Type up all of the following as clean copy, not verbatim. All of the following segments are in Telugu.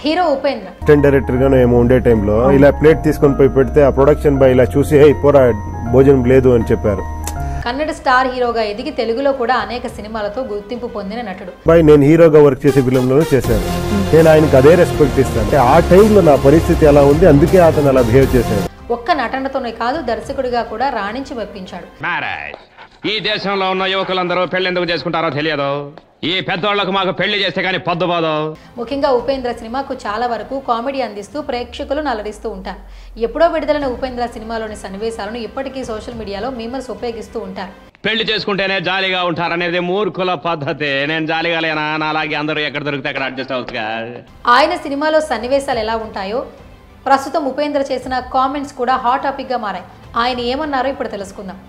హీరో ఉపేంద్ర డైరెక్టర్ గా ఏమో ఉండే టైంలో ఇలా ప్లేట్ తీసుకొని పోయి పెడితే ఆ ప్రొడక్షన్ బాయ్ ఇలా చూసి హే పోరా భోజనం లేదు అని చెప్పారు. కన్నడ స్టార్ హీరోగా ఎదిగి తెలుగులో కూడా అనేక సినిమాలతో గుర్తింపు పొందిన నటుడు. నేను హీరోగా వర్క్ చేసే ఫిలింలోనూ చేశాను. నేను ఆయనకు అదే రెస్పెక్ట్ ఇస్తాను. ఆ టైంలో నా పరిస్థితి ఎలా ఉంది, అందుకే అతను అలా బిహేవ్ చేశాడు. ఒక్క నటనతోనే కాదు దర్శకుడిగా కూడా రాణించి మెప్పించాడు. ఈ దేశంలో ఉన్న యువకులందరూ పెళ్లి ఎందుకు చేసుకుంటారో తెలియదు. ఈ పెద్దోళ్లకు మాకు పెళ్లి చేస్తే గానీ పొద్దుపోదు. ముఖ్యంగా ఉపేంద్ర సినిమాకు చాలా వరకు కామెడీ అందిస్తూ ప్రేక్షకులను అలరిస్తూ ఉంటారు. ఎప్పుడో విడుదలైన ఉపేంద్ర సినిమాలోని సన్నివేశాలను ఇప్పటికీ సోషల్ మీడియాలో మీమర్స్ ఉపయోగిస్తూ ఉంటారు. పెళ్లి చేసుకుంటేనే జాలీగా ఉంటారనేది మూర్ఖుల పద్ధతి. నేను జాలీగా లేనా? అలాగే అందరూ ఎక్కడ దొరికితే అక్కడ అడ్జస్ట్ అవుతుగా. ఆయన సినిమాలో సన్నివేశాలు ఎలా ఉంటాయో ప్రస్తుతం ఉపేంద్ర చేసిన కామెంట్స్ కూడా హాట్ టాపిక్ గా మారాయి. ఆయన ఏమన్నారో ఇప్పుడు తెలుసుకుందాం.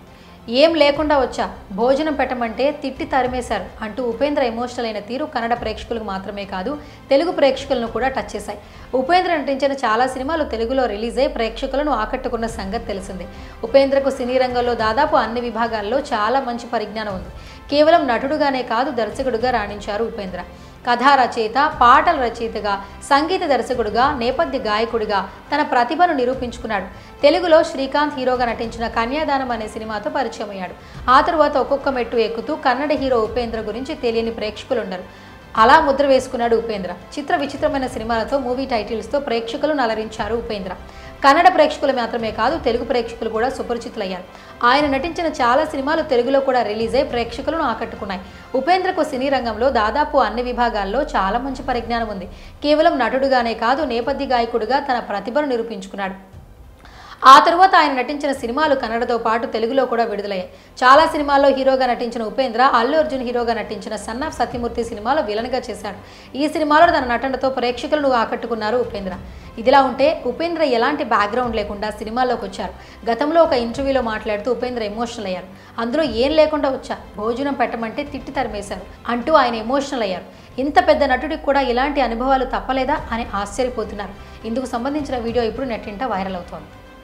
ఏం లేకుండా వచ్చా, భోజనం పెట్టమంటే తిట్టి తరిమేశారు అంటూ ఉపేంద్ర ఎమోషనల్ అయిన తీరు కన్నడ ప్రేక్షకులకు మాత్రమే కాదు తెలుగు ప్రేక్షకులను కూడా టచ్ చేశాయి. ఉపేంద్ర నటించిన చాలా సినిమాలు తెలుగులో రిలీజ్ అయి ప్రేక్షకులను ఆకట్టుకున్న సంగతి తెలిసిందే. ఉపేంద్రకు సినీ రంగంలో దాదాపు అన్ని విభాగాల్లో చాలా మంచి పరిజ్ఞానం ఉంది. కేవలం నటుడుగానే కాదు దర్శకుడుగా రాణించారు ఉపేంద్ర. కథా రచయిత, పాటల రచయితగా, సంగీత దర్శకుడుగా, నేపథ్య గాయకుడిగా తన ప్రతిభను నిరూపించుకున్నాడు. తెలుగులో శ్రీకాంత్ హీరోగా నటించిన కన్యాదానం అనే సినిమాతో పరిచయం అయ్యాడు. ఆ తరువాత ఒక్కొక్క మెట్టు ఎక్కుతూ కన్నడ హీరో ఉపేంద్ర గురించి తెలియని ప్రేక్షకులుండరు. అలా ముద్ర వేసుకున్నాడు ఉపేంద్ర. చిత్ర విచిత్రమైన సినిమాలతో, మూవీ టైటిల్స్తో ప్రేక్షకులను అలరించారు ఉపేంద్ర. కన్నడ ప్రేక్షకులు మాత్రమే కాదు తెలుగు ప్రేక్షకులు కూడా సుపరిచితులయ్యారు. ఆయన నటించిన చాలా సినిమాలు తెలుగులో కూడా రిలీజ్ అయి ప్రేక్షకులను ఆకట్టుకున్నాయి. ఉపేంద్రకు సినీ రంగంలో దాదాపు అన్ని విభాగాల్లో చాలా మంచి పరిజ్ఞానం ఉంది. కేవలం నటుడుగానే కాదు నేపథ్య గాయకుడిగా తన ప్రతిభను నిరూపించుకున్నాడు. ఆ తరువాత ఆయన నటించిన సినిమాలు కన్నడతో పాటు తెలుగులో కూడా విడుదలయ్యాయి. చాలా సినిమాల్లో హీరోగా నటించిన ఉపేంద్ర అల్లు అర్జున్ హీరోగా నటించిన సన్ ఆఫ్ సత్యమూర్తి సినిమాలో విలన్గా చేశాడు. ఈ సినిమాలో తన నటనతో ప్రేక్షకులను ఆకట్టుకున్నారు ఉపేంద్ర. ఇదిలా ఉంటే ఉపేంద్ర ఎలాంటి బ్యాక్గ్రౌండ్ లేకుండా సినిమాల్లోకి వచ్చారు. గతంలో ఒక ఇంటర్వ్యూలో మాట్లాడుతూ ఉపేంద్ర ఎమోషనల్ అయ్యారు. అందులో ఏం లేకుండా వచ్చా, భోజనం పెట్టమంటే తిట్టి తరిమేశారు అంటూ ఆయన ఎమోషనల్ అయ్యారు. ఇంత పెద్ద నటుడికి కూడా ఇలాంటి అనుభవాలు తప్పలేదా అని ఆశ్చర్యపోతున్నారు. ఇందుకు సంబంధించిన వీడియో ఇప్పుడు నెట్టింట వైరల్ అవుతోంది.